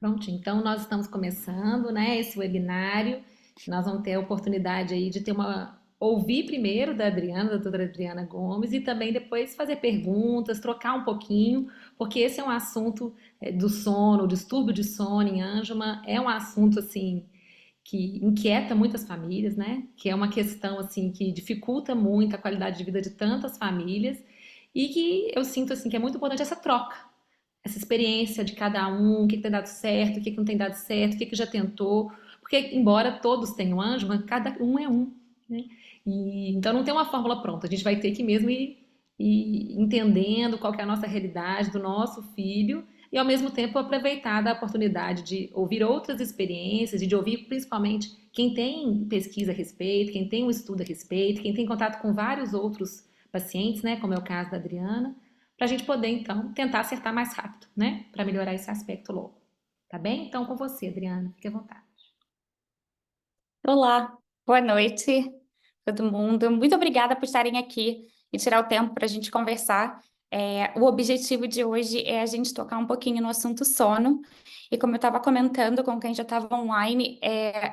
Pronto, então nós estamos começando, né, esse webinário. Nós vamos ter a oportunidade aí de ouvir primeiro da Adriana, da doutora Adriana Gomes, e também depois fazer perguntas, trocar um pouquinho, porque esse é um assunto do sono, distúrbio de sono em Anjuma, é um assunto assim que inquieta muitas famílias, né? Que é uma questão assim que dificulta muito a qualidade de vida de tantas famílias e que eu sinto assim que é muito importante essa troca, essa experiência de cada um, o que tem dado certo, o que não tem dado certo, o que já tentou, porque embora todos tenham anjo, mas cada um é um, né? Então não tem uma fórmula pronta, a gente vai ter que mesmo ir entendendo qual que é a nossa realidade do nosso filho e ao mesmo tempo aproveitar da oportunidade de ouvir outras experiências e de ouvir principalmente quem tem pesquisa a respeito, quem tem um estudo a respeito, quem tem contato com vários outros pacientes, né, como é o caso da Adriana, para a gente poder, então, tentar acertar mais rápido, né? Para melhorar esse aspecto logo. Tá bem? Então, com você, Adriana, fique à vontade. Olá, boa noite, todo mundo. Muito obrigada por estarem aqui e tirar o tempo para a gente conversar. O objetivo de hoje é a gente tocar um pouquinho no assunto sono. E como eu estava comentando com quem já estava online,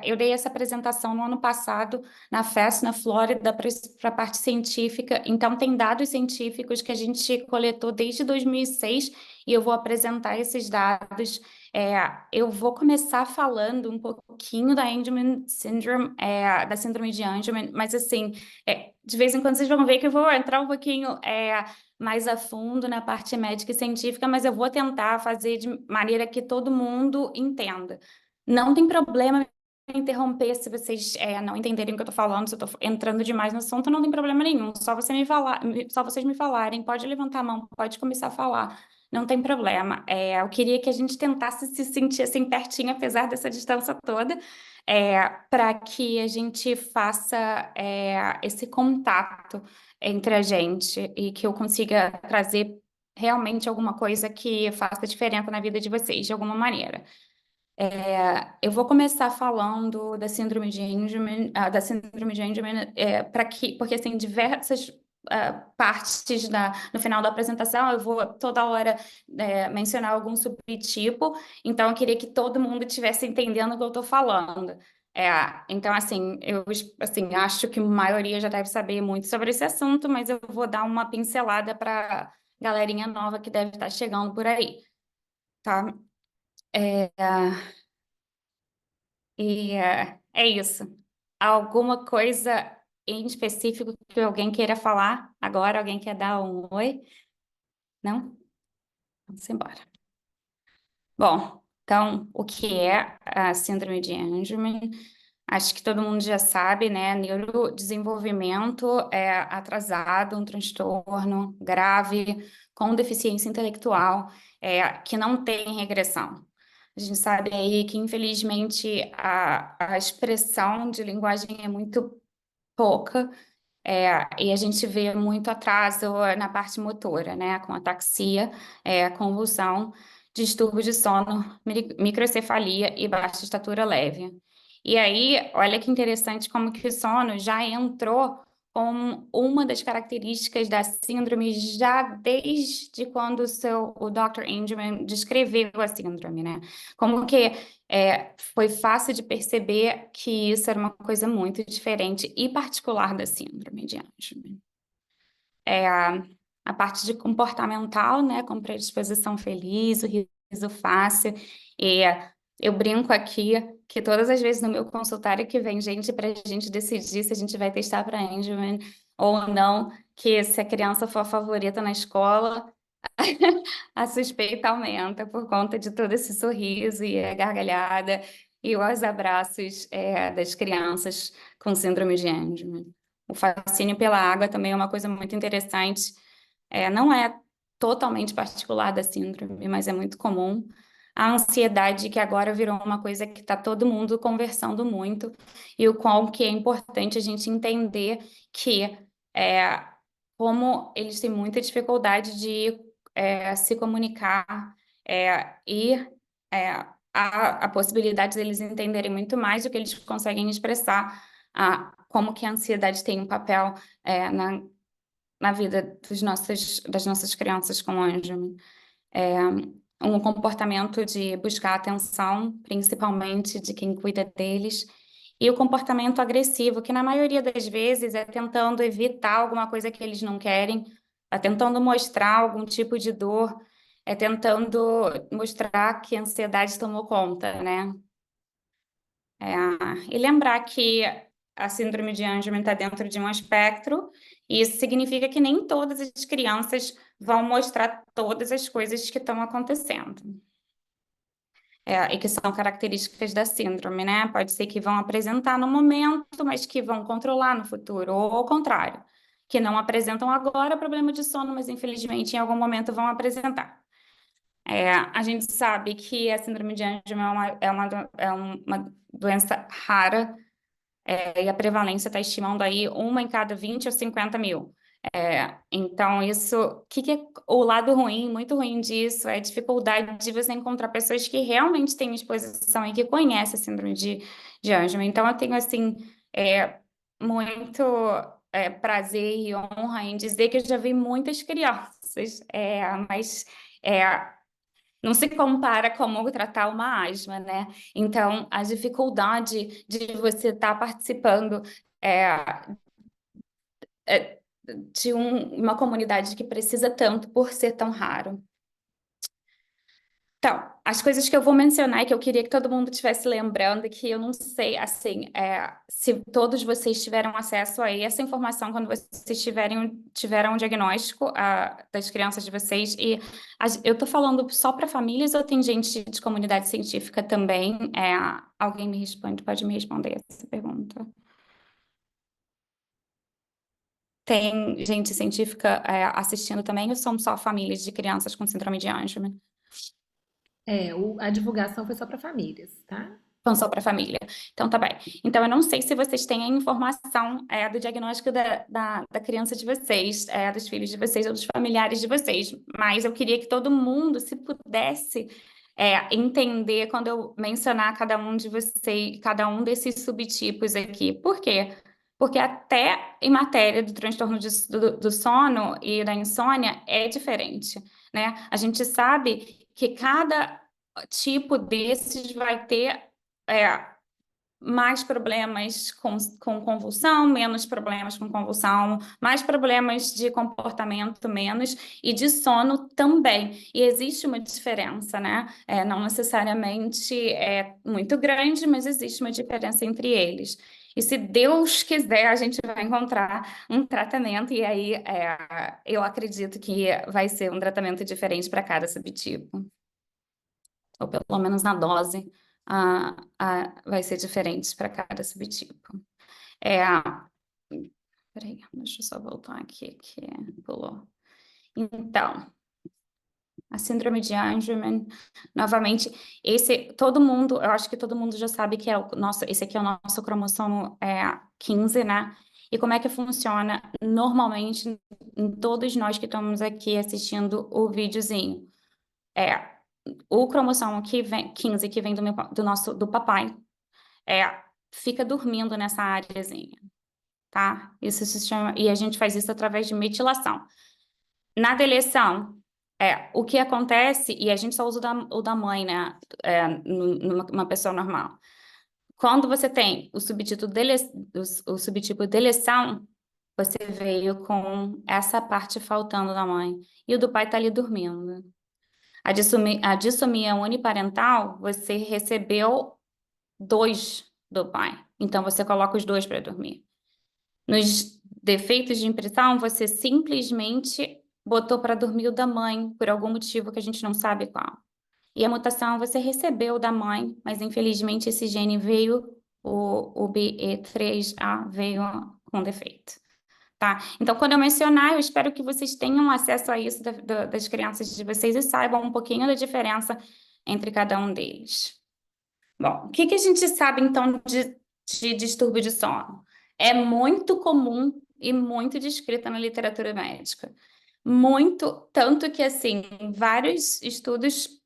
eu dei essa apresentação no ano passado na FES, na Flórida, para a parte científica. Então, tem dados científicos que a gente coletou desde 2006 e eu vou apresentar esses dados. Eu vou começar falando um pouquinho da Angelman Syndrome, da síndrome de Angelman, mas assim, de vez em quando vocês vão ver que eu vou entrar um pouquinho mais a fundo na parte médica e científica, mas eu vou tentar fazer de maneira que todo mundo entenda. Não tem problema em interromper se vocês não entenderem o que eu estou falando, se eu estou entrando demais no assunto, não tem problema nenhum. Só vocês me falarem, pode levantar a mão, pode começar a falar. Não tem problema. Eu queria que a gente tentasse se sentir assim pertinho, apesar dessa distância toda, para que a gente faça esse contato entre a gente e que eu consiga trazer realmente alguma coisa que faça diferença na vida de vocês, de alguma maneira. Eu vou começar falando da síndrome de Angelman, porque assim, diversas partes no final da apresentação, eu vou toda hora mencionar algum subtipo, então eu queria que todo mundo estivesse entendendo o que eu estou falando. Então, assim, eu assim, acho que a maioria já deve saber muito sobre esse assunto, mas eu vou dar uma pincelada para galerinha nova que deve estar chegando por aí, tá? É, é isso. Alguma coisa em específico que alguém queira falar agora? Alguém quer dar um oi? Não? Vamos embora. Bom, então, o que é a síndrome de Angelman? Acho que todo mundo já sabe, né? Neurodesenvolvimento atrasado, um transtorno grave com deficiência intelectual que não tem regressão. A gente sabe aí que, infelizmente, a expressão de linguagem é muito pouca, e a gente vê muito atraso na parte motora, né? Com ataxia, convulsão, distúrbio de sono, microcefalia e baixa estatura leve. E aí, olha que interessante como que o sono já entrou como uma das características da síndrome já desde quando o Dr. Angelman descreveu a síndrome, né? Como que foi fácil de perceber que isso era uma coisa muito diferente e particular da síndrome de Angelman. A parte de comportamental, né, com predisposição feliz, o riso fácil, e eu brinco aqui que todas as vezes no meu consultório que vem gente para a gente decidir se a gente vai testar para Angelman ou não, que se a criança for a favorita na escola, a suspeita aumenta por conta de todo esse sorriso e a gargalhada e os abraços das crianças com síndrome de Angelman. O fascínio pela água também é uma coisa muito interessante. Não é totalmente particular da síndrome, mas é muito comum. A ansiedade, que agora virou uma coisa que está todo mundo conversando muito, e o qual que é importante a gente entender que, como eles têm muita dificuldade de se comunicar, e a possibilidade deles entenderem muito mais do que eles conseguem expressar, como que a ansiedade tem um papel na vida das nossas crianças com Angelman. um comportamento de buscar atenção, principalmente de quem cuida deles, e o comportamento agressivo, que na maioria das vezes é tentando evitar alguma coisa que eles não querem, é tentando mostrar algum tipo de dor, é tentando mostrar que a ansiedade tomou conta, né? É, e lembrar que a síndrome de Angelman está dentro de um espectro, e isso significa que nem todas as crianças vão mostrar todas as coisas que estão acontecendo. E que são características da síndrome, né? Pode ser que vão apresentar no momento, mas que vão controlar no futuro, ou ao contrário, que não apresentam agora problema de sono, mas infelizmente em algum momento vão apresentar. A gente sabe que a síndrome de Angelman é uma doença rara, e a prevalência está estimando aí 1 em cada 20 ou 50 mil. Então, o que é o lado ruim, muito ruim disso, é a dificuldade de você encontrar pessoas que realmente têm exposição e que conhecem a síndrome de Angelman. Então, eu tenho, assim, muito prazer e honra em dizer que eu já vi muitas crianças, mas não se compara como tratar uma asma, né? Então, a dificuldade de você estar participando de uma comunidade que precisa tanto por ser tão raro. Então, as coisas que eu vou mencionar e que eu queria que todo mundo estivesse lembrando, que eu não sei, assim, se todos vocês tiveram acesso a essa informação quando vocês tiveram um diagnóstico das crianças de vocês, e eu tô falando só para famílias ou tem gente de comunidade científica também? Alguém me responde, pode me responder essa pergunta. Tem gente científica assistindo também, ou são só famílias de crianças com síndrome de Angelman? A divulgação foi só para famílias, tá? Então, só para família. Então, tá bem. Então, eu não sei se vocês têm a informação do diagnóstico da criança de vocês, dos filhos de vocês ou dos familiares de vocês, mas eu queria que todo mundo, se pudesse, entender quando eu mencionar cada um de vocês, cada um desses subtipos aqui. Por quê? Porque até em matéria do transtorno do sono e da insônia é diferente, né? A gente sabe que cada tipo desses vai ter mais problemas com convulsão, menos problemas com convulsão, mais problemas de comportamento, menos, e de sono também. E existe uma diferença, né? Não necessariamente muito grande, mas existe uma diferença entre eles. E se Deus quiser, a gente vai encontrar um tratamento, e aí eu acredito que vai ser um tratamento diferente para cada subtipo, ou pelo menos na dose, vai ser diferente para cada subtipo. Peraí, deixa eu só voltar aqui, que pulou. Então, a síndrome de Angelman, novamente, todo mundo, eu acho que todo mundo já sabe que esse aqui é o nosso cromossomo 15, né? E como é que funciona normalmente em todos nós que estamos aqui assistindo o videozinho? O cromossomo 15, que vem do papai, fica dormindo nessa áreazinha, tá? Isso se chama, e a gente faz isso através de metilação. Na deleção, o que acontece, e a gente só usa o da mãe, né? Numa pessoa normal. Quando você tem o subtipo deleção, você veio com essa parte faltando da mãe, e o do pai tá ali dormindo. A dissomia uniparental, você recebeu 2 do pai. Então, você coloca os 2 para dormir. Nos defeitos de impressão, você simplesmente botou para dormir o da mãe, por algum motivo que a gente não sabe qual. E a mutação você recebeu da mãe, mas infelizmente esse gene veio, o BE3A veio com defeito. Tá? Então, quando eu mencionar, eu espero que vocês tenham acesso a isso das crianças de vocês e saibam um pouquinho da diferença entre cada um deles. Bom, o que a gente sabe, então, de distúrbio de sono? É muito comum e muito descrita na literatura médica. Muito, tanto que, assim, vários estudos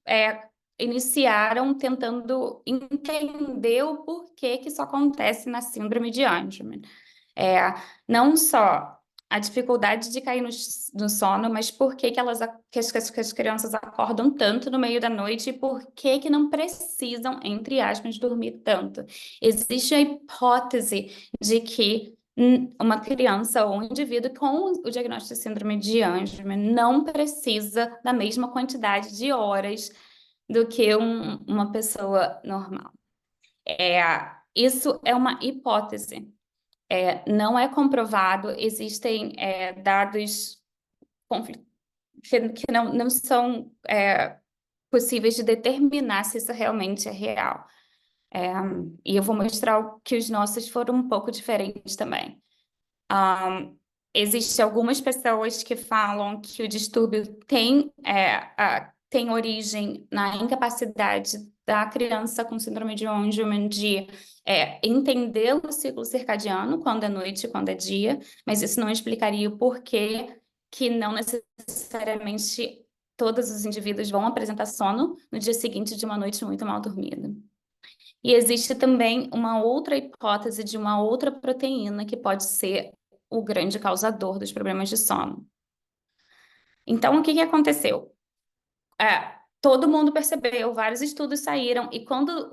iniciaram tentando entender o porquê que isso acontece na síndrome de Angelman. Não só a dificuldade de cair no sono, mas por que que que as crianças acordam tanto no meio da noite e por que que não precisam, entre aspas, dormir tanto. Existe a hipótese de que uma criança ou um indivíduo com o diagnóstico de síndrome de Angelman não precisa da mesma quantidade de horas do que uma pessoa normal. Isso é uma hipótese. Não é comprovado, existem dados que não são possíveis de determinar se isso realmente é real. E eu vou mostrar que os nossos foram um pouco diferentes também. Existem algumas pessoas que falam que o distúrbio tem origem na incapacidade da criança com síndrome de Angelman de entender o ciclo circadiano, quando é noite e quando é dia, mas isso não explicaria o porquê que não necessariamente todos os indivíduos vão apresentar sono no dia seguinte de uma noite muito mal dormida. E existe também uma outra hipótese de uma outra proteína que pode ser o grande causador dos problemas de sono. Então, o que aconteceu? Todo mundo percebeu, vários estudos saíram, e quando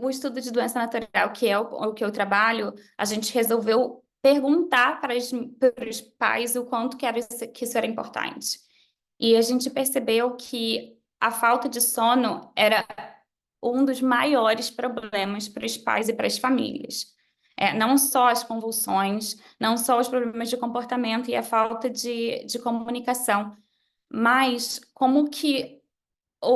o estudo de doença natural, que é o que eu trabalho, a gente resolveu perguntar para os pais o quanto que isso era importante. E a gente percebeu que a falta de sono era um dos maiores problemas para os pais e para as famílias. Não só as convulsões, não só os problemas de comportamento e a falta de comunicação, mas como que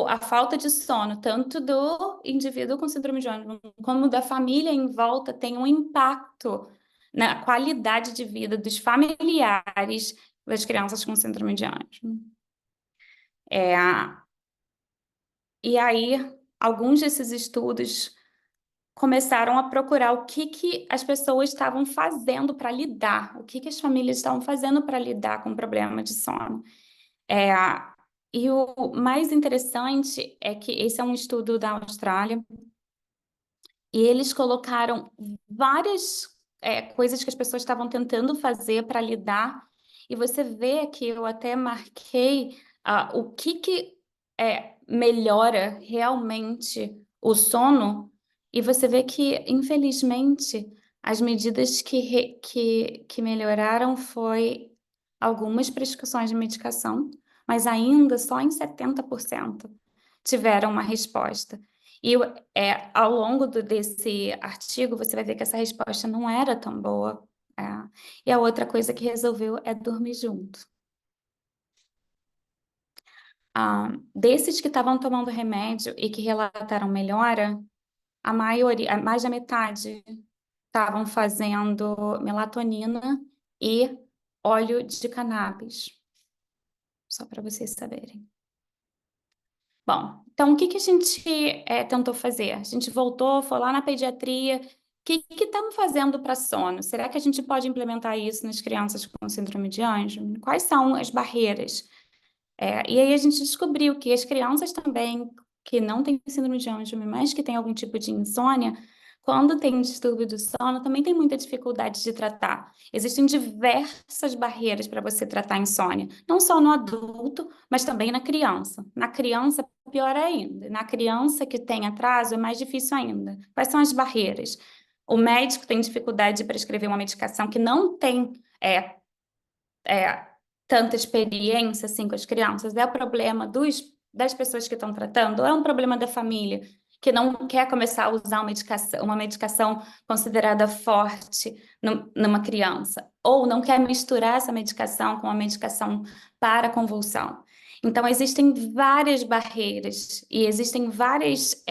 a falta de sono, tanto do indivíduo com síndrome de Angelman, como da família em volta, tem um impacto na qualidade de vida dos familiares das crianças com síndrome de Angelman. E aí, alguns desses estudos começaram a procurar o que as pessoas estavam fazendo para lidar, o que as famílias estavam fazendo para lidar com o problema de sono. E o mais interessante é que esse é um estudo da Austrália, e eles colocaram várias coisas que as pessoas estavam tentando fazer para lidar, e você vê que eu até marquei o que melhora realmente o sono, e você vê que, infelizmente, as medidas que melhoraram foi algumas prescrições de medicação, mas ainda só em 70% tiveram uma resposta. E ao longo desse artigo, você vai ver que essa resposta não era tão boa. E a outra coisa que resolveu é dormir junto. Desses que estavam tomando remédio e que relataram melhora, a maioria, mais da metade, estavam fazendo melatonina e óleo de cannabis. Só para vocês saberem. Bom, então o que a gente tentou fazer? A gente voltou, foi lá na pediatria. O que estamos fazendo para sono? Será que a gente pode implementar isso nas crianças com síndrome de Angelman? Quais são as barreiras? E aí a gente descobriu que as crianças também que não têm síndrome de Angelman, mas que têm algum tipo de insônia, quando tem um distúrbio do sono, também tem muita dificuldade de tratar. Existem diversas barreiras para você tratar a insônia, não só no adulto, mas também na criança. Na criança, pior ainda. Na criança que tem atraso, é mais difícil ainda. Quais são as barreiras? O médico tem dificuldade de prescrever uma medicação que não tem tanta experiência assim com as crianças. É o problema das pessoas que estão tratando? Ou é um problema da família que não quer começar a usar uma medicação considerada forte numa criança? Ou não quer misturar essa medicação com a medicação para convulsão? Então, existem várias barreiras e existem várias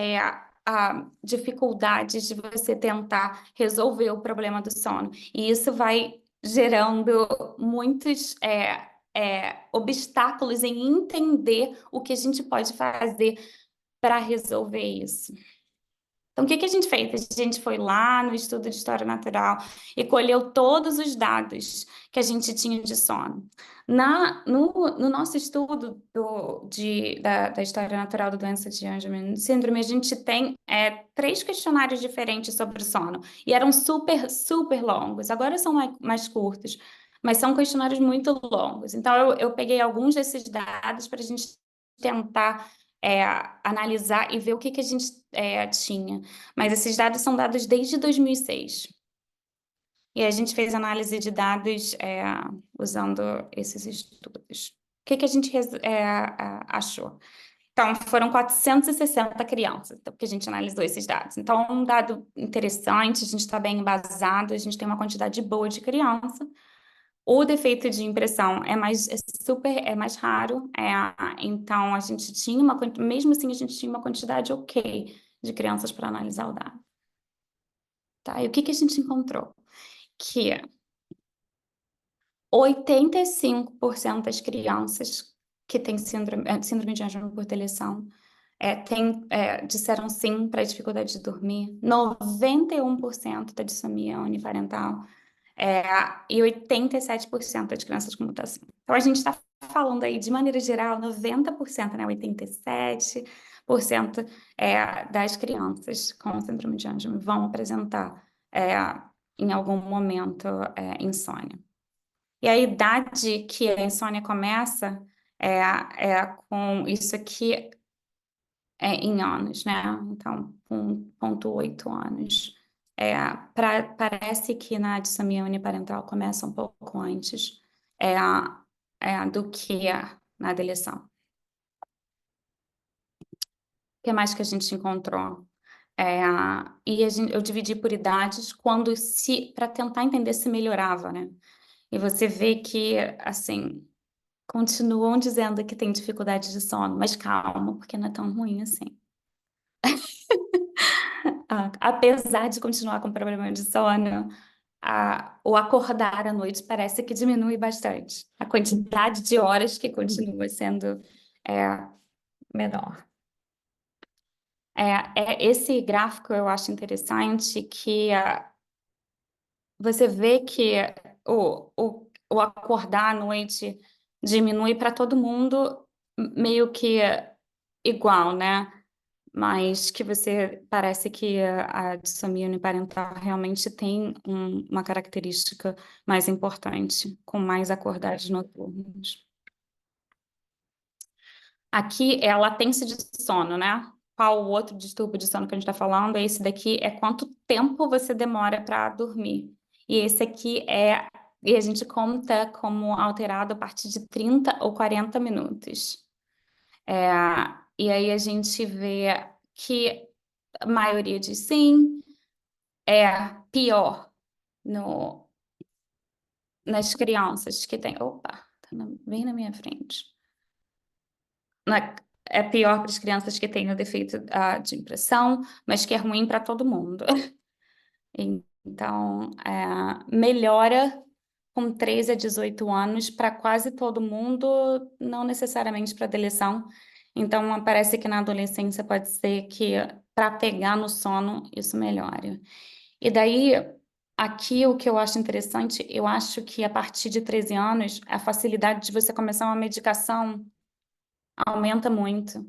dificuldades de você tentar resolver o problema do sono. E isso vai gerando muitos obstáculos em entender o que a gente pode fazer para resolver isso. Então, o que a gente fez? A gente foi lá no estudo de história natural e colheu todos os dados que a gente tinha de sono. No nosso estudo da história natural da doença de Angelman síndrome, a gente tem 3 questionários diferentes sobre o sono. E eram super, super longos. Agora são mais curtos. mas são questionários muito longos. Então, eu peguei alguns desses dados para a gente tentar analisar e ver o que que a gente tinha. Mas esses dados são dados desde 2006. E a gente fez análise de dados usando esses estudos. O que que a gente achou? Então, foram 460 crianças que a gente analisou esses dados. Então, é um dado interessante, a gente está bem embasado, a gente tem uma quantidade boa de criança. O defeito de impressão é mais raro, então a gente tinha mesmo assim a gente tinha uma quantidade ok de crianças para analisar o dado. Tá? E o que que a gente encontrou? Que 85% das crianças que têm síndrome de Angelman por deleção disseram sim para a dificuldade de dormir, 91% da dissomia uniparental, e 87% das crianças com mutação. Então, a gente está falando aí, de maneira geral, 90%, né, 87% das crianças com síndrome de Angelman vão apresentar, em algum momento, insônia. E a idade que a insônia começa com isso aqui em anos, né? Então, 1,8 anos. Parece que na dissomia uniparental começa um pouco antes do que na deleção. O que mais que a gente encontrou? Eu dividi por idades para tentar entender se melhorava, né? E você vê que, assim, continuam dizendo que tem dificuldade de sono, mas calma, porque não é tão ruim assim. Apesar de continuar com problema de sono, o acordar à noite parece que diminui bastante. A quantidade de horas que continua sendo menor. Esse gráfico eu acho interessante, que você vê que o acordar à noite diminui para todo mundo meio que igual, né? Mas que parece que a dissomia uniparental realmente tem uma característica mais importante, com mais acordares noturnos. Aqui é a latência de sono, né? Qual o outro distúrbio de sono que a gente está falando? Esse daqui é quanto tempo você demora para dormir. E esse aqui e a gente conta como alterado a partir de 30 ou 40 minutos. E aí a gente vê que a maioria diz sim, pior nas crianças que têm... Opa, tá bem na minha frente. É pior para as crianças que têm o defeito de impressão, mas que é ruim para todo mundo. Então, melhora com 3 a 18 anos para quase todo mundo, não necessariamente para deleção. Então, parece que na adolescência pode ser que, para pegar no sono, isso melhore. E daí, aqui o que eu acho interessante, eu acho que a partir de 13 anos, a facilidade de você começar uma medicação aumenta muito.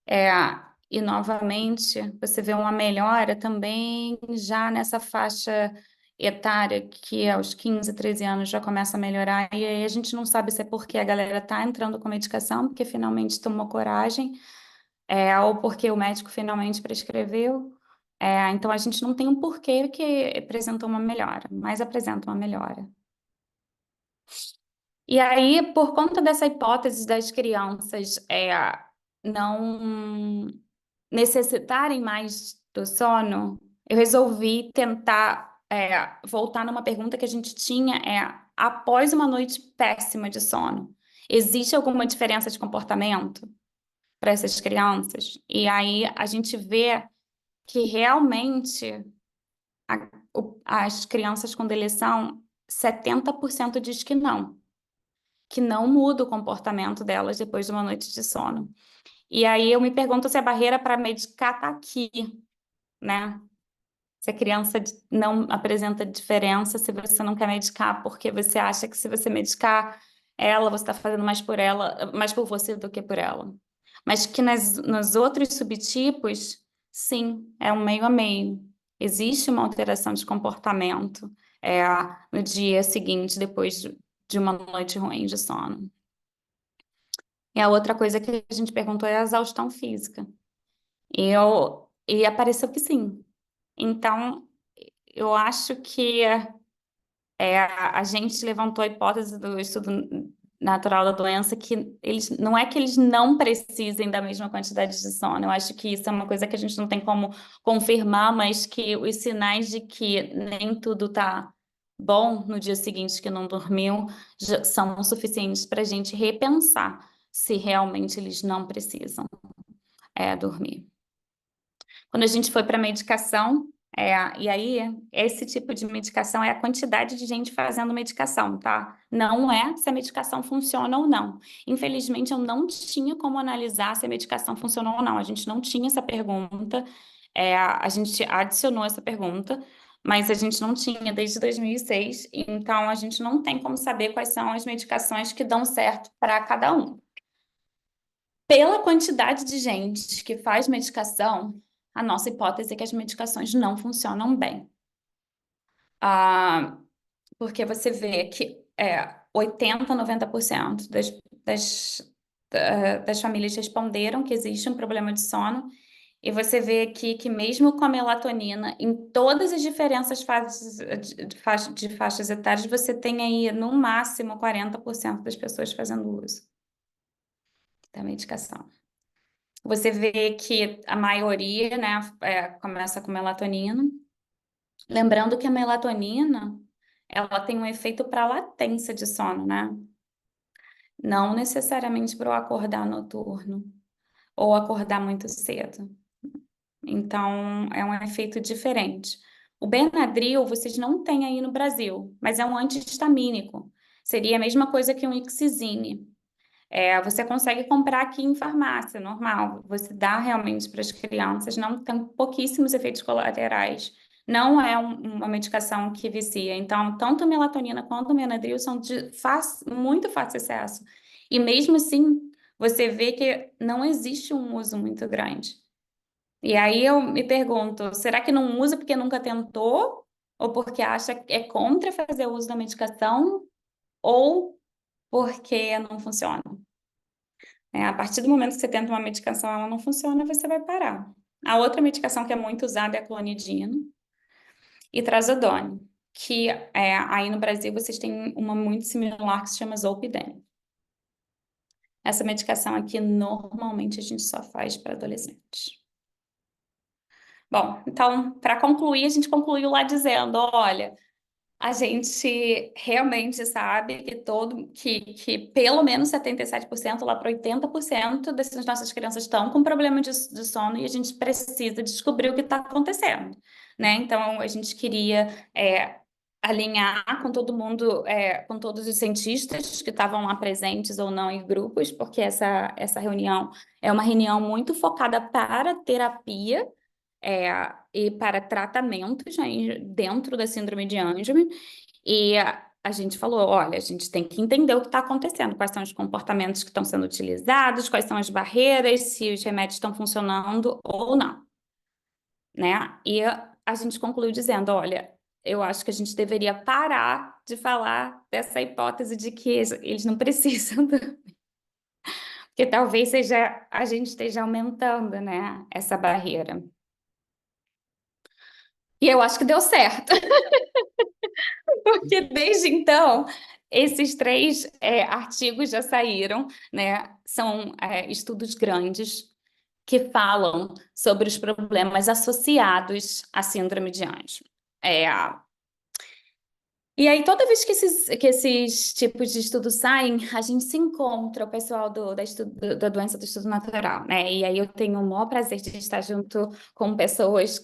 E, novamente, você vê uma melhora também já nessa faixa etária, que aos 15, 13 anos já começa a melhorar, e aí a gente não sabe se é porque a galera está entrando com medicação, porque finalmente tomou coragem, ou porque o médico finalmente prescreveu. Então, a gente não tem um porquê que apresenta uma melhora, mas apresenta uma melhora. E aí, por conta dessa hipótese das crianças não necessitarem mais do sono, eu resolvi tentar voltar numa pergunta que a gente tinha, após uma noite péssima de sono, existe alguma diferença de comportamento para essas crianças? E aí a gente vê que realmente as crianças com deleção, 70% diz que não muda o comportamento delas depois de uma noite de sono. E aí eu me pergunto se a barreira para medicar está aqui, né? Se a criança não apresenta diferença, se você não quer medicar, porque você acha que se você medicar ela, você está fazendo mais por você do que por ela. Mas que nos outros subtipos, sim, é um meio a meio. Existe uma alteração de comportamento é, no dia seguinte, depois de uma noite ruim de sono. E a outra coisa que a gente perguntou é a exaustão física. E apareceu que sim. Então, eu acho que a gente levantou a hipótese do estudo natural da doença que não é que eles não precisem da mesma quantidade de sono. Eu acho que isso é uma coisa que a gente não tem como confirmar, mas que os sinais de que nem tudo está bom no dia seguinte que não dormiu já são suficientes para a gente repensar se realmente eles não precisam dormir. Quando a gente foi para medicação, e aí esse tipo de medicação é a quantidade de gente fazendo medicação, tá? Não é se a medicação funciona ou não. Infelizmente, eu não tinha como analisar se a medicação funcionou ou não. A gente não tinha essa pergunta, a gente adicionou essa pergunta, mas a gente não tinha desde 2006, então a gente não tem como saber quais são as medicações que dão certo para cada um. Pela quantidade de gente que faz medicação, a nossa hipótese é que as medicações não funcionam bem. Porque você vê que 80%, 90% das famílias responderam que existe um problema de sono, e você vê aqui que mesmo com a melatonina, em todas as diferentes de faixas etárias, você tem aí no máximo 40% das pessoas fazendo uso da medicação. Você vê que a maioria, né, começa com melatonina. Lembrando que a melatonina, ela tem um efeito para latência de sono, né? Não necessariamente para o acordar noturno ou acordar muito cedo. Então, é um efeito diferente. O Benadryl, vocês não têm aí no Brasil, mas é um antihistamínico. Seria a mesma coisa que um Ixizine. Você consegue comprar aqui em farmácia, normal. Você dá realmente para as crianças, não tem pouquíssimos efeitos colaterais. Não é uma medicação que vicia. Então, tanto a melatonina quanto o Benadryl são de muito fácil acesso. E mesmo assim, você vê que não existe um uso muito grande. E aí eu me pergunto, será que não usa porque nunca tentou? Ou porque acha que é contra fazer uso da medicação? Ou porque não funciona? A partir do momento que você tenta uma medicação, ela não funciona, você vai parar. A outra medicação que é muito usada é a clonidina e trazodone, que aí no Brasil vocês têm uma muito similar que se chama Zolpidem. Essa medicação aqui, normalmente, a gente só faz para adolescentes. Bom, então, para concluir, a gente concluiu lá dizendo, olha, a gente realmente sabe que pelo menos 77%, lá para 80% dessas nossas crianças estão com problema de sono, e a gente precisa descobrir o que está acontecendo, né? Então, a gente queria alinhar com todo mundo, com todos os cientistas que estavam lá presentes ou não em grupos, porque essa reunião é uma reunião muito focada para terapia, e para tratamentos, né, dentro da síndrome de Angelman. E a gente falou, olha, a gente tem que entender o que está acontecendo, quais são os comportamentos que estão sendo utilizados, quais são as barreiras, se os remédios estão funcionando ou não, né? E a gente concluiu dizendo, olha, eu acho que a gente deveria parar de falar dessa hipótese de que eles não precisam, porque talvez a gente esteja aumentando, né, essa barreira. E eu acho que deu certo, porque desde então, esses 3 artigos já saíram, né? São estudos grandes que falam sobre os problemas associados à síndrome de Angelman. E aí, toda vez que esses tipos de estudos saem, a gente se encontra, o pessoal da doença do estudo natural, né? E aí eu tenho o maior prazer de estar junto com pessoas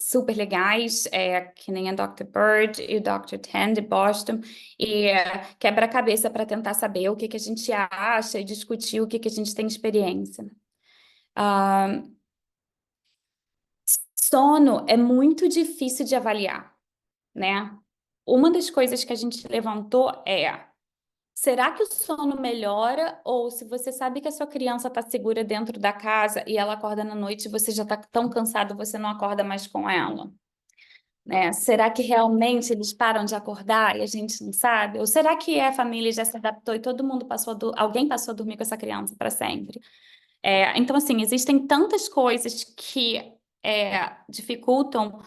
super legais, que nem a Dr. Bird e o Dr. Tan de Boston, e quebra a cabeça para tentar saber o que a gente acha e discutir o que a gente tem experiência. Sono é muito difícil de avaliar, né? Uma das coisas que a gente levantou será que o sono melhora? Ou se você sabe que a sua criança está segura dentro da casa e ela acorda na noite e você já está tão cansado, você não acorda mais com ela? né? Será que realmente eles param de acordar e a gente não sabe? Ou será que a família já se adaptou e todo mundo alguém passou a dormir com essa criança para sempre? Então, assim, existem tantas coisas que dificultam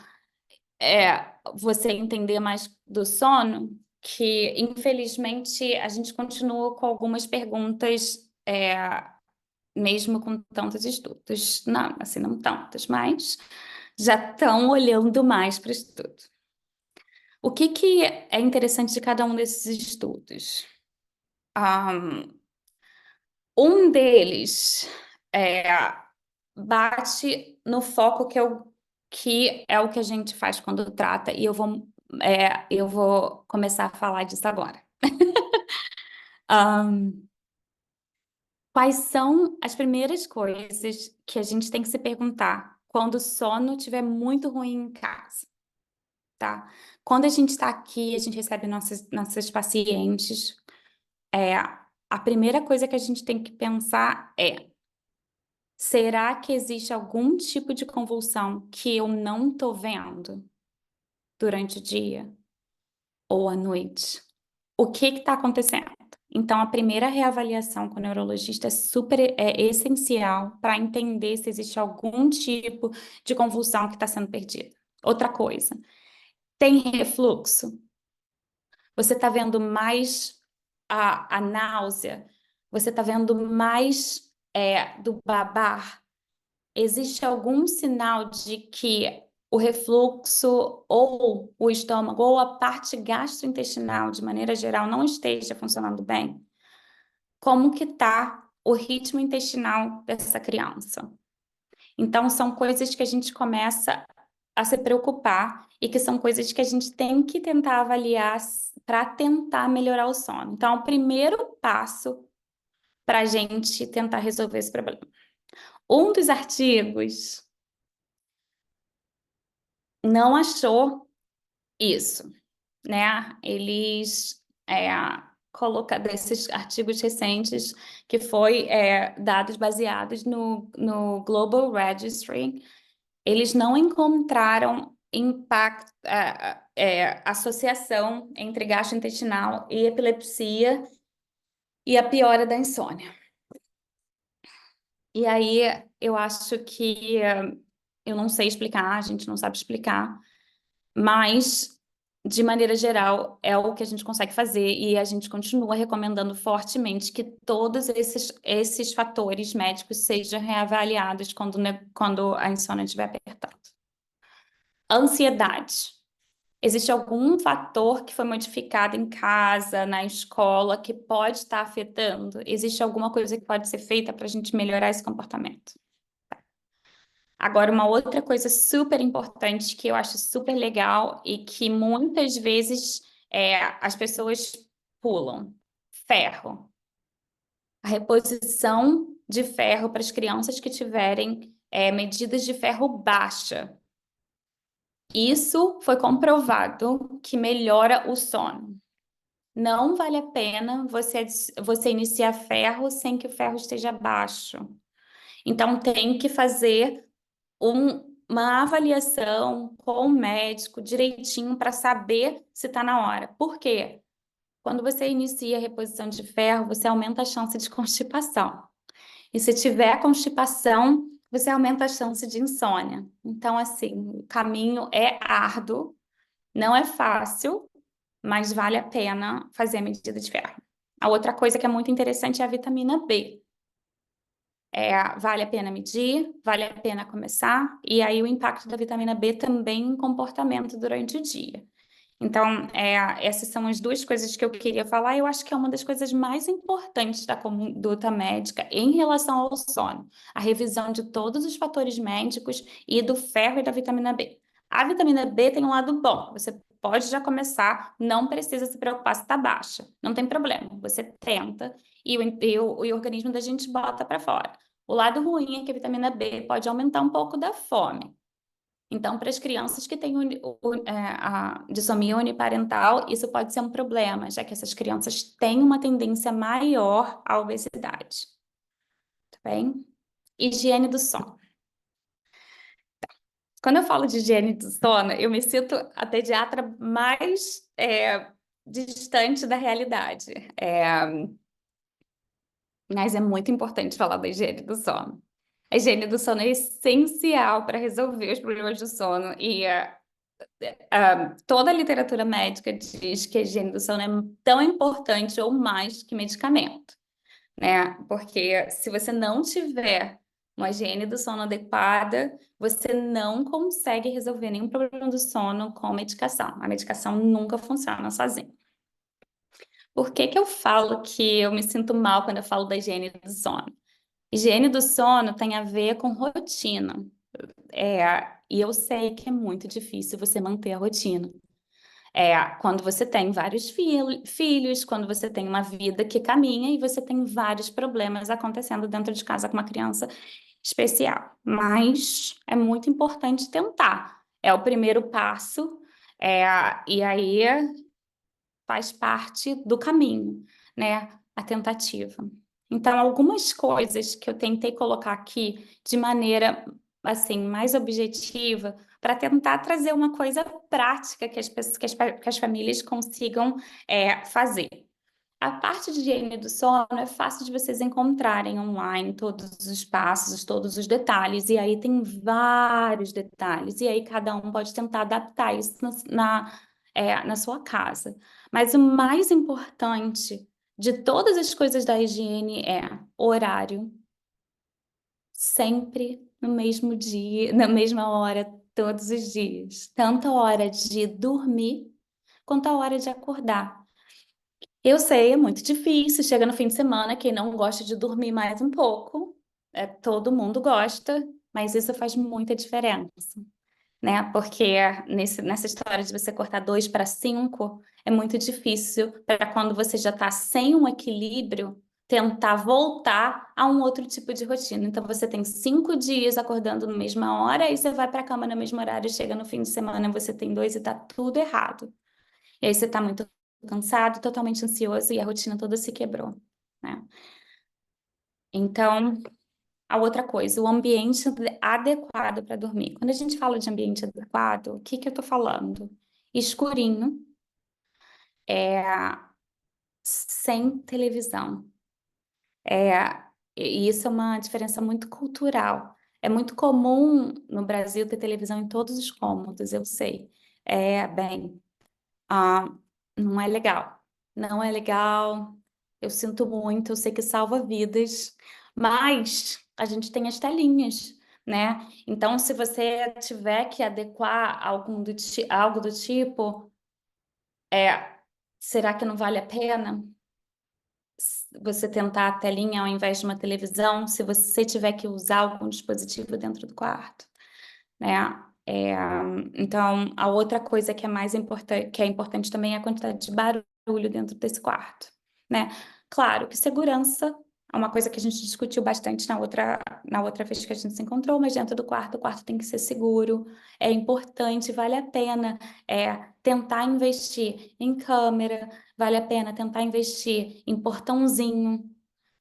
você entender mais do sono, que infelizmente a gente continua com algumas perguntas, mesmo com tantos estudos. Não, assim, não tantos, mas já estão olhando mais para o estudo. O que é interessante de cada um desses estudos? Um deles bate no foco que é o que a gente faz quando trata, e eu vou começar a falar disso agora. Quais são as primeiras coisas que a gente tem que se perguntar quando o sono estiver muito ruim em casa, tá? Quando a gente está aqui, a gente recebe nossos pacientes, a primeira coisa que a gente tem que pensar é: será que existe algum tipo de convulsão que eu não estou vendo durante o dia ou à noite? O que está acontecendo? Então, a primeira reavaliação com o neurologista é essencial para entender se existe algum tipo de convulsão que está sendo perdida. Outra coisa, tem refluxo? Você está vendo mais a náusea? Você está vendo mais do babar? Existe algum sinal de que o refluxo ou o estômago ou a parte gastrointestinal, de maneira geral, não esteja funcionando bem? Como que está o ritmo intestinal dessa criança? Então, são coisas que a gente começa a se preocupar e que são coisas que a gente tem que tentar avaliar para tentar melhorar o sono. Então, é o primeiro passo para a gente tentar resolver esse problema. Um dos artigos não achou isso, né? Eles colocam desses artigos recentes que foi dados baseados no Global Registry, eles não encontraram impacto, associação entre gastrointestinal e epilepsia e a piora da insônia. E aí eu acho que eu não sei explicar, a gente não sabe explicar, mas, de maneira geral, é o que a gente consegue fazer e a gente continua recomendando fortemente que todos esses fatores médicos sejam reavaliados quando a insônia estiver apertada. Ansiedade. Existe algum fator que foi modificado em casa, na escola, que pode estar afetando? Existe alguma coisa que pode ser feita para a gente melhorar esse comportamento? Agora, uma outra coisa super importante que eu acho super legal e que muitas vezes as pessoas pulam: ferro. A reposição de ferro para as crianças que tiverem medidas de ferro baixa. Isso foi comprovado que melhora o sono. Não vale a pena você iniciar ferro sem que o ferro esteja baixo. Então, tem que fazer uma avaliação com o médico direitinho para saber se está na hora. Por quê? Quando você inicia a reposição de ferro, você aumenta a chance de constipação. E se tiver constipação, você aumenta a chance de insônia. Então, assim, o caminho é árduo, não é fácil, mas vale a pena fazer a medida de ferro. A outra coisa que é muito interessante é a vitamina B. Vale a pena medir, vale a pena começar, e aí o impacto da vitamina B também em comportamento durante o dia. Então, essas são as duas coisas que eu queria falar. Eu acho que é uma das coisas mais importantes da conduta médica em relação ao sono, a revisão de todos os fatores médicos e do ferro e da vitamina B. A vitamina B tem um lado bom, você pode já começar, não precisa se preocupar se está baixa, não tem problema, você tenta e o organismo da gente bota para fora. O lado ruim é que a vitamina B pode aumentar um pouco da fome. Então, para as crianças que têm a dissomia uniparental, isso pode ser um problema, já que essas crianças têm uma tendência maior à obesidade. Tá bem? Higiene do sono. Quando eu falo de higiene do sono, eu me sinto a pediatra mais distante da realidade. Mas é muito importante falar da higiene do sono. A higiene do sono é essencial para resolver os problemas do sono e toda a literatura médica diz que a higiene do sono é tão importante ou mais que medicamento, né? Porque se você não tiver uma higiene do sono adequada, você não consegue resolver nenhum problema do sono com medicação. A medicação nunca funciona sozinha. Por que que eu falo que eu me sinto mal quando eu falo da higiene do sono? Higiene do sono tem a ver com rotina. E eu sei que é muito difícil você manter a rotina. Quando você tem vários filhos, quando você tem uma vida que caminha e você tem vários problemas acontecendo dentro de casa com uma criança especial. Mas é muito importante tentar. É o primeiro passo, e aí faz parte do caminho, né? A tentativa. Então, algumas coisas que eu tentei colocar aqui de maneira assim mais objetiva para tentar trazer uma coisa prática que as pessoas, que as famílias consigam fazer. A parte de higiene do sono é fácil de vocês encontrarem online todos os passos, todos os detalhes, e aí tem vários detalhes, e aí cada um pode tentar adaptar isso na sua casa. Mas o mais importante de todas as coisas da higiene é horário, sempre no mesmo dia, na mesma hora, todos os dias. Tanto a hora de dormir quanto a hora de acordar. Eu sei, é muito difícil. Chega no fim de semana, quem não gosta de dormir mais um pouco, todo mundo gosta, mas isso faz muita diferença, né? Porque nessa história de você cortar 2 para 5, é muito difícil para quando você já está sem um equilíbrio, tentar voltar a um outro tipo de rotina. Então, você tem 5 dias acordando na mesma hora, aí você vai para a cama no mesmo horário, chega no fim de semana, você tem 2 e está tudo errado. E aí você está muito cansado, totalmente ansioso e a rotina toda se quebrou, né? Então, a outra coisa, o ambiente adequado para dormir. Quando a gente fala de ambiente adequado, o que que eu tô falando? Escurinho, é, sem televisão. E isso é uma diferença muito cultural. É muito comum no Brasil ter televisão em todos os cômodos, eu sei. Bem, ah, não é legal. Não é legal. Eu sinto muito, eu sei que salva vidas, mas a gente tem as telinhas, né? Então, se você tiver que adequar algo do tipo, será que não vale a pena você tentar a telinha ao invés de uma televisão, se você tiver que usar algum dispositivo dentro do quarto, né? Então, a outra coisa que é mais importante, que é importante também é a quantidade de barulho dentro desse quarto, né? Claro que segurança é uma coisa que a gente discutiu bastante na outra vez que a gente se encontrou, mas dentro do quarto, o quarto tem que ser seguro, é importante, vale a pena tentar investir em câmera, vale a pena tentar investir em portãozinho,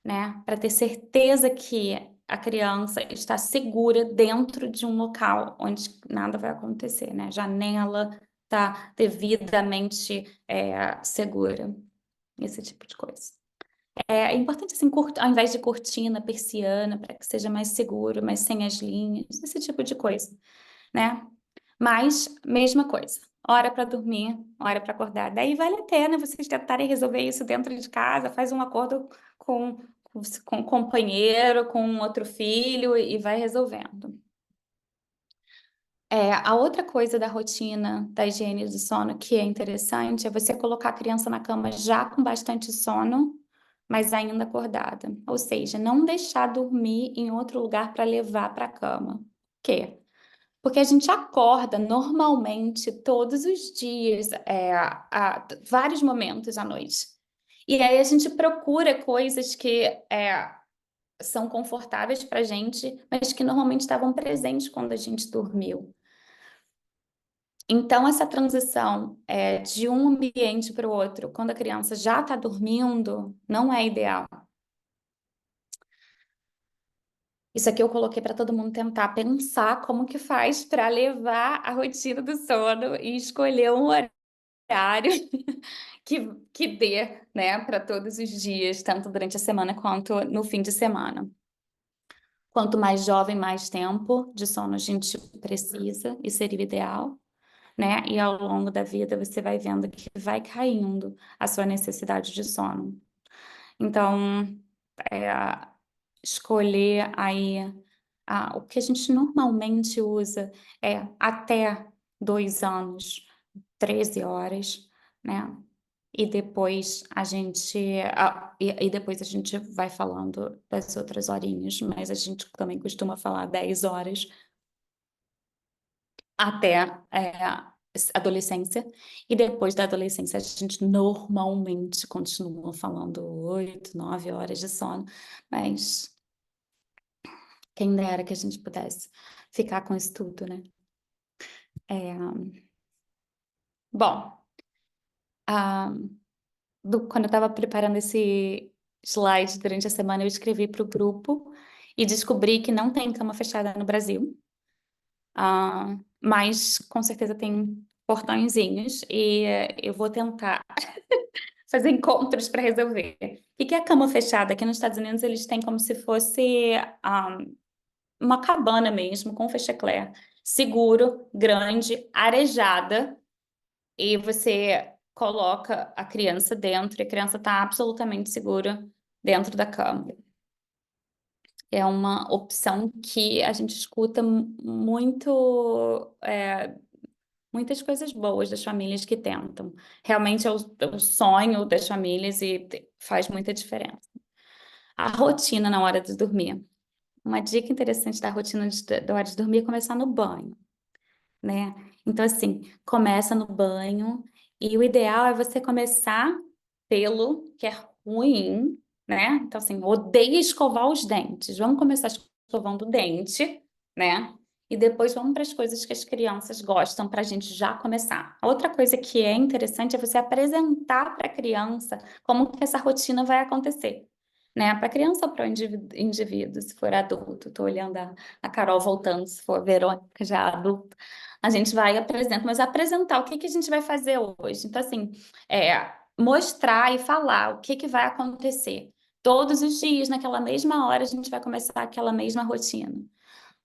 né? Para ter certeza que a criança está segura dentro de um local onde nada vai acontecer, né? Janela está devidamente segura, esse tipo de coisa. É importante, assim, ao invés de cortina, persiana, para que seja mais seguro, mas sem as linhas, esse tipo de coisa, né? Mas, mesma coisa, hora para dormir, hora para acordar. Daí vale a pena vocês tentarem resolver isso dentro de casa, faz um acordo com, com o companheiro, com um outro filho e vai resolvendo. A outra coisa da rotina da higiene do sono que é interessante é você colocar a criança na cama já com bastante sono, mas ainda acordada. Ou seja, não deixar dormir em outro lugar para levar para a cama. Por quê? Porque a gente acorda normalmente todos os dias, a vários momentos à noite. E aí a gente procura coisas que são confortáveis para a gente, mas que normalmente estavam presentes quando a gente dormiu. Então, essa transição de um ambiente para o outro, quando a criança já está dormindo, não é ideal. Isso aqui eu coloquei para todo mundo tentar pensar como que faz para levar a rotina do sono e escolher um horário que dê, né, para todos os dias, tanto durante a semana quanto no fim de semana. Quanto mais jovem, mais tempo de sono a gente precisa, e seria o ideal, né? E ao longo da vida você vai vendo que vai caindo a sua necessidade de sono. Então, é, escolher aí o que a gente normalmente usa é até 2 anos, 13 horas, né? E depois a gente vai falando das outras horinhas, mas a gente também costuma falar 10 horas até adolescência, e depois da adolescência a gente normalmente continua falando 8, 9 horas de sono, mas quem dera que a gente pudesse ficar com isso tudo, né? É, bom, ah, quando eu estava preparando esse slide durante a semana, eu escrevi para o grupo e descobri que não tem cama fechada no Brasil. Mas com certeza tem portõezinhos e eu vou tentar fazer encontros para resolver. O que é a cama fechada? Aqui nos Estados Unidos eles têm como se fosse uma cabana mesmo, com fecheclé, seguro, grande, arejada, e você coloca a criança dentro e a criança está absolutamente segura dentro da cama. É uma opção que a gente escuta muito, muitas coisas boas das famílias que tentam. Realmente é o sonho das famílias e faz muita diferença. A rotina na hora de dormir. Uma dica interessante da rotina da hora de dormir é começar no banho, né? Então, assim, começa no banho e o ideal é você começar pelo que é ruim, né? Então, assim, odeia escovar os dentes. Vamos começar escovando o dente, né? E depois vamos para as coisas que as crianças gostam para a gente já começar. Outra coisa que é interessante é você apresentar para a criança como que essa rotina vai acontecer, né? Para a criança ou para o indivíduo, se for adulto. Estou olhando a Carol voltando, se for a Verônica já adulta. A gente vai apresentar, mas apresentar o que que a gente vai fazer hoje. Então, assim, mostrar e falar o que que vai acontecer. Todos os dias, naquela mesma hora, a gente vai começar aquela mesma rotina.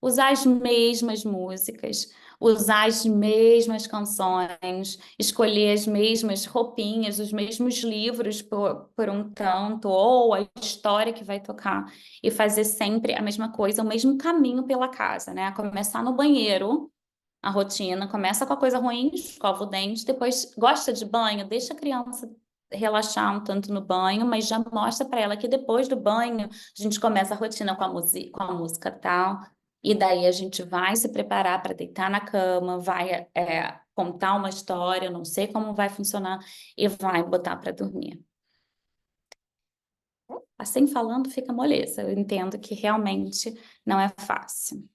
Usar as mesmas músicas, usar as mesmas canções, escolher as mesmas roupinhas, os mesmos livros por um tanto, ou a história que vai tocar, e fazer sempre a mesma coisa, o mesmo caminho pela casa, né? Começar no banheiro, a rotina, começa com a coisa ruim, escova o dente, depois gosta de banho, deixa a criança relaxar um tanto no banho, mas já mostra para ela que depois do banho a gente começa a rotina com a música tal, e daí a gente vai se preparar para deitar na cama, vai contar uma história, eu não sei como vai funcionar, e vai botar para dormir. Assim falando, fica moleza. Eu entendo que realmente não é fácil.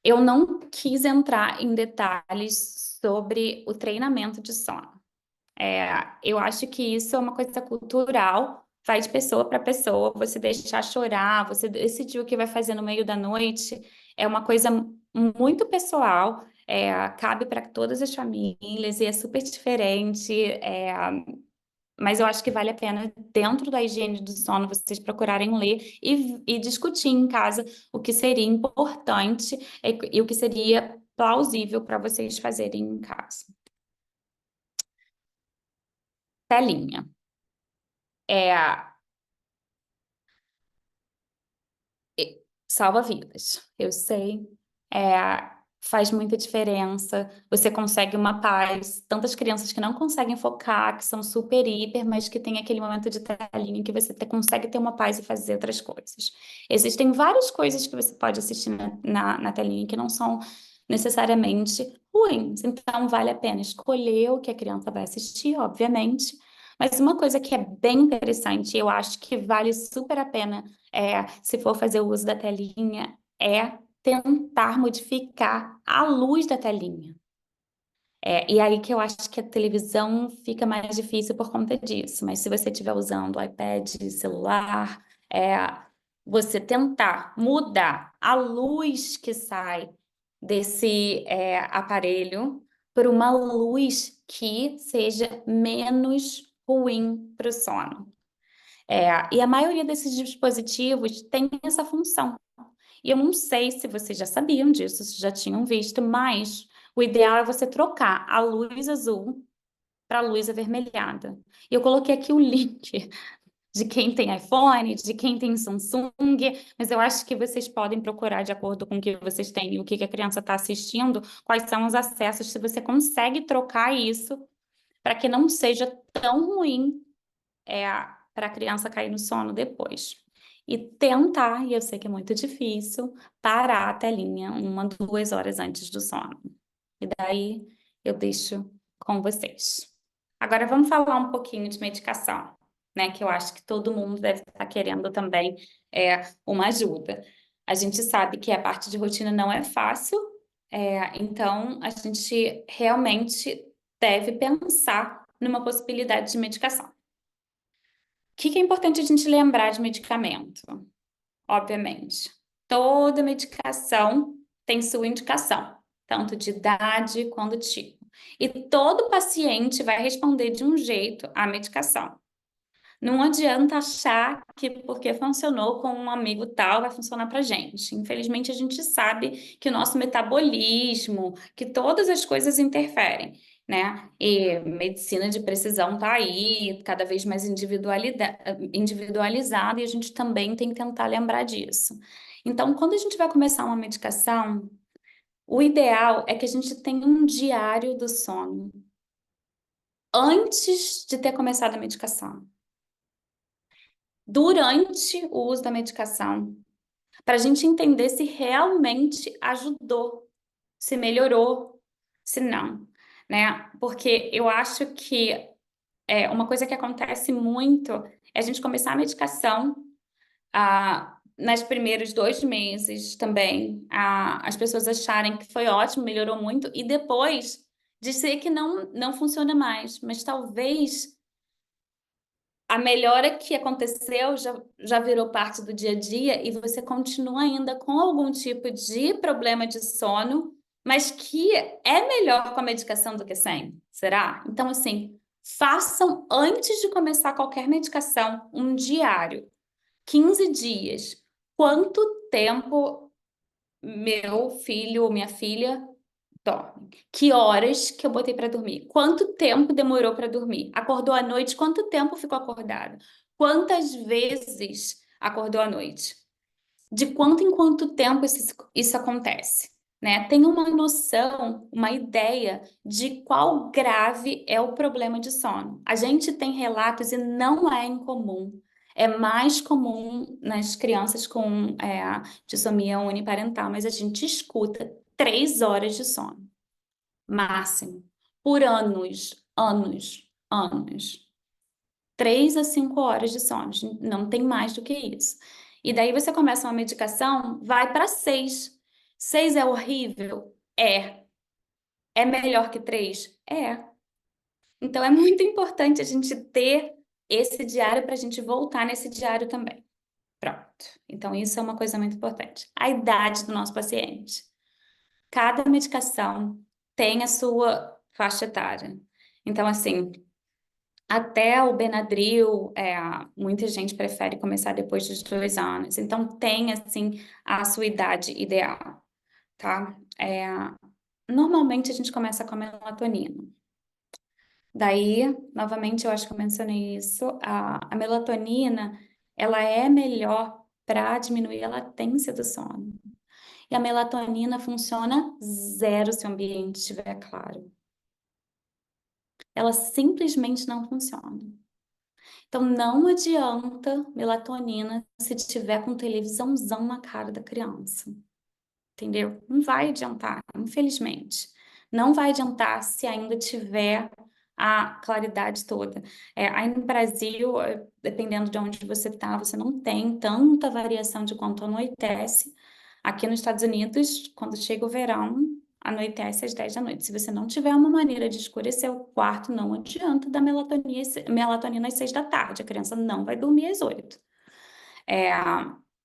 Eu não quis entrar em detalhes sobre o treinamento de sono. Eu acho que isso é uma coisa cultural, vai de pessoa para pessoa. Você deixar chorar, você decidir o que vai fazer no meio da noite, é uma coisa muito pessoal. Cabe para todas as famílias e é super diferente. Mas eu acho que vale a pena, dentro da higiene do sono, vocês procurarem ler e discutir em casa o que seria importante e o que seria plausível para vocês fazerem em casa. Telinha. É, salva vidas, eu sei. Faz muita diferença. Você consegue uma paz. Tantas crianças que não conseguem focar, que são super hiper, mas que tem aquele momento de telinha que você consegue ter uma paz e fazer outras coisas. Existem várias coisas que você pode assistir na telinha que não são necessariamente ruins. Então, vale a pena escolher o que a criança vai assistir, obviamente. Mas uma coisa que é bem interessante, eu acho que vale super a pena, se for fazer o uso da telinha, é tentar modificar a luz da telinha. E aí que eu acho que a televisão fica mais difícil por conta disso. Mas se você estiver usando o iPad, celular, você tentar mudar a luz que sai desse aparelho por uma luz que seja menos ruim para o sono. E a maioria desses dispositivos tem essa função. E eu não sei se vocês já sabiam disso, se já tinham visto, mas o ideal é você trocar a luz azul para a luz avermelhada. E eu coloquei aqui o link de quem tem iPhone, de quem tem Samsung, mas eu acho que vocês podem procurar de acordo com o que vocês têm e o que que a criança está assistindo, quais são os acessos, se você consegue trocar isso para que não seja tão ruim para a criança cair no sono depois. E tentar, e eu sei que é muito difícil, parar a telinha 1, 2 horas antes do sono. E daí eu deixo com vocês. Agora vamos falar um pouquinho de medicação, né? Que eu acho que todo mundo deve estar querendo também uma ajuda. A gente sabe que a parte de rotina não é fácil, então a gente realmente deve pensar numa possibilidade de medicação. O que é importante a gente lembrar de medicamento? Obviamente, toda medicação tem sua indicação, tanto de idade quanto tipo. E todo paciente vai responder de um jeito à medicação. Não adianta achar que porque funcionou com um amigo tal vai funcionar para gente. Infelizmente, a gente sabe que o nosso metabolismo, que todas as coisas interferem, né? E medicina de precisão tá aí, cada vez mais individualizada, e a gente também tem que tentar lembrar disso. Então, quando a gente vai começar uma medicação, o ideal é que a gente tenha um diário do sono antes de ter começado a medicação, durante o uso da medicação, para a gente entender se realmente ajudou, se melhorou, se não, né? Porque eu acho que uma coisa que acontece muito é a gente começar a medicação nos primeiros 2 meses também, as pessoas acharem que foi ótimo, melhorou muito, e depois dizer que não funciona mais, mas talvez a melhora que aconteceu já virou parte do dia a dia e você continua ainda com algum tipo de problema de sono, mas que é melhor com a medicação do que sem, será? Então, assim, façam antes de começar qualquer medicação um diário, 15 dias. Quanto tempo meu filho ou minha filha dorme? Que horas que eu botei para dormir? Quanto tempo demorou para dormir? Acordou à noite? Quanto tempo ficou acordado? Quantas vezes acordou à noite? De quanto em quanto tempo isso acontece? Né? Tem uma noção, uma ideia de qual grave é o problema de sono. A gente tem relatos e não é incomum. É mais comum nas crianças com dissomia uniparental, mas a gente escuta 3 horas de sono máximo, por anos, anos, anos. 3 a 5 horas de sono, não tem mais do que isso. E daí você começa uma medicação, vai para 6. 6 é horrível? É. É melhor que 3? É. Então é muito importante a gente ter esse diário para a gente voltar nesse diário também. Pronto. Então isso é uma coisa muito importante. A idade do nosso paciente. Cada medicação tem a sua faixa etária. Então, assim, até o Benadryl, muita gente prefere começar depois dos 2 anos. Então, tem, assim, a sua idade ideal, tá? Normalmente, a gente começa com a melatonina. Daí, novamente, eu acho que eu mencionei isso, a melatonina, ela é melhor para diminuir a latência do sono. E a melatonina funciona zero se o ambiente estiver claro. Ela simplesmente não funciona. Então, não adianta melatonina se tiver com televisãozão na cara da criança. Entendeu? Não vai adiantar, infelizmente. Não vai adiantar se ainda tiver a claridade toda. Aí no Brasil, dependendo de onde você está, você não tem tanta variação de quanto anoitece. Aqui nos Estados Unidos, quando chega o verão, anoitece às 10 da noite. Se você não tiver uma maneira de escurecer o quarto, não adianta dar melatonina às 6 da tarde. A criança não vai dormir às 8.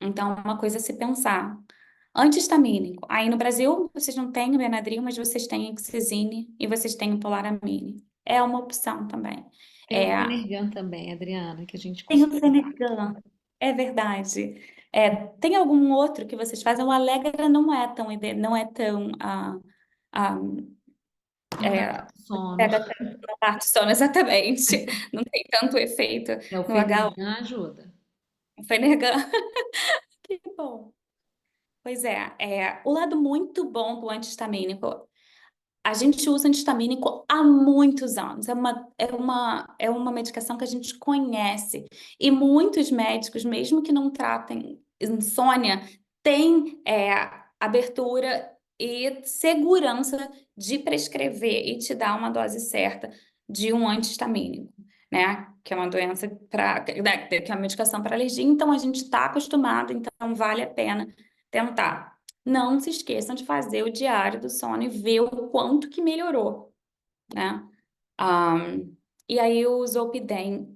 Então, uma coisa a se pensar. Anti-histamínico. Aí no Brasil, vocês não têm o Benadryl, mas vocês têm Oxazine e vocês têm o Polaramine. É uma opção também. Tem o É, Fenergan também, Adriana, que a gente tem o costuma. Fenergan, é verdade. Tem algum outro que vocês fazem? O Allegra não é tão, não é tão ah, Não dá é, tanto sono. pega tanto na parte sono, exatamente. Não tem tanto efeito É, o no H1. Fenergan ajuda. O Fenergan, que bom. Pois o lado muito bom do anti-histamínico. A gente usa anti-histamínico há muitos anos. É uma medicação que a gente conhece. E muitos médicos, mesmo que não tratem insônia, têm abertura e segurança de prescrever e te dar uma dose certa de um anti-histamínico, né? Que é uma doença que é uma medicação para alergia. Então, a gente está acostumado, então vale a pena tentar. Não se esqueçam de fazer o diário do sono e ver o quanto que melhorou, né? E aí o Zolpidem,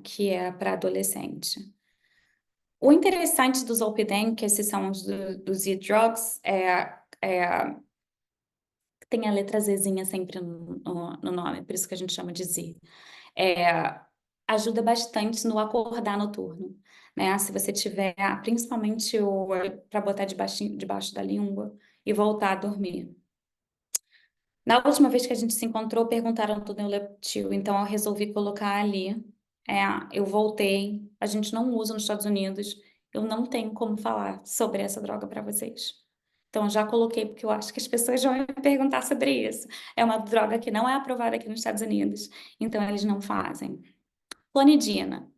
que é para adolescente. O interessante do Zolpidem, que esses são dos e-drugs, tem a letra Zzinha sempre no nome, por isso que a gente chama de Z. É, ajuda bastante no acordar noturno, né? Se você tiver, principalmente para botar debaixo da língua e voltar a dormir. Na última vez que a gente se encontrou, perguntaram tudo em Leptil, então eu resolvi colocar ali. Eu voltei, a gente não usa nos Estados Unidos, eu não tenho como falar sobre essa droga para vocês. Então, eu já coloquei porque eu acho que as pessoas vão me perguntar sobre isso. É uma droga que não é aprovada aqui nos Estados Unidos, então eles não fazem. Clonidina.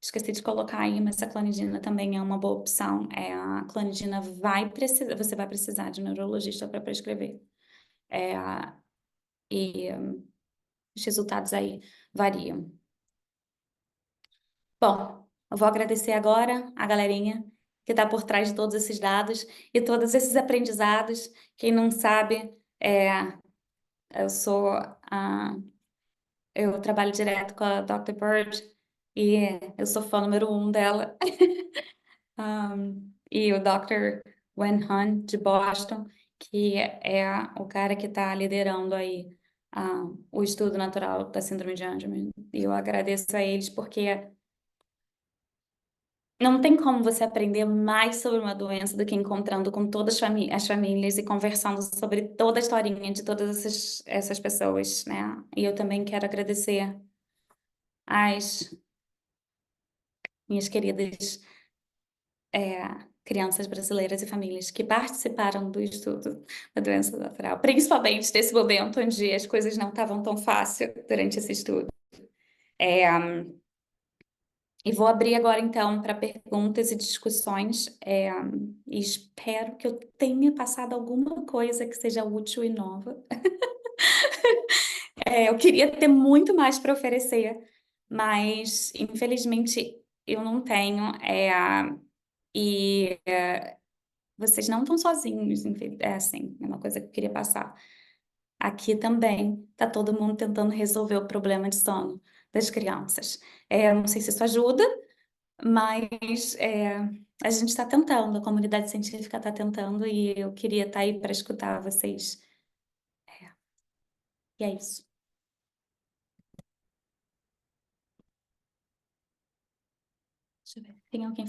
Esqueci de colocar aí, mas a clonidina também é uma boa opção. A clonidina você vai precisar de um neurologista para prescrever. É, e os resultados aí variam. Bom, eu vou agradecer agora a galerinha que está por trás de todos esses dados e todos esses aprendizados. Quem não sabe, eu sou eu trabalho direto com a Dr. Bird e eu sou fã número 1 dela. E o Dr. Wen Han, de Boston, que é o cara que está liderando aí o estudo natural da síndrome de Angelman. E eu agradeço a eles porque não tem como você aprender mais sobre uma doença do que encontrando com todas as famílias e conversando sobre toda a historinha de todas essas pessoas, né? E eu também quero agradecer às minhas queridas crianças brasileiras e famílias que participaram do estudo da doença natural, principalmente nesse momento onde as coisas não estavam tão fáceis durante esse estudo. E vou abrir agora, então, para perguntas e discussões, e espero que eu tenha passado alguma coisa que seja útil e nova. Eu queria ter muito mais para oferecer, mas, infelizmente, eu não tenho. E vocês não estão sozinhos, é assim, é uma coisa que eu queria passar. Aqui também está todo mundo tentando resolver o problema de sono das crianças. Não sei se isso ajuda, mas a gente está tentando, a comunidade científica está tentando, e eu queria estar aí para escutar vocês. E é isso. Deixa eu ver. Tem alguém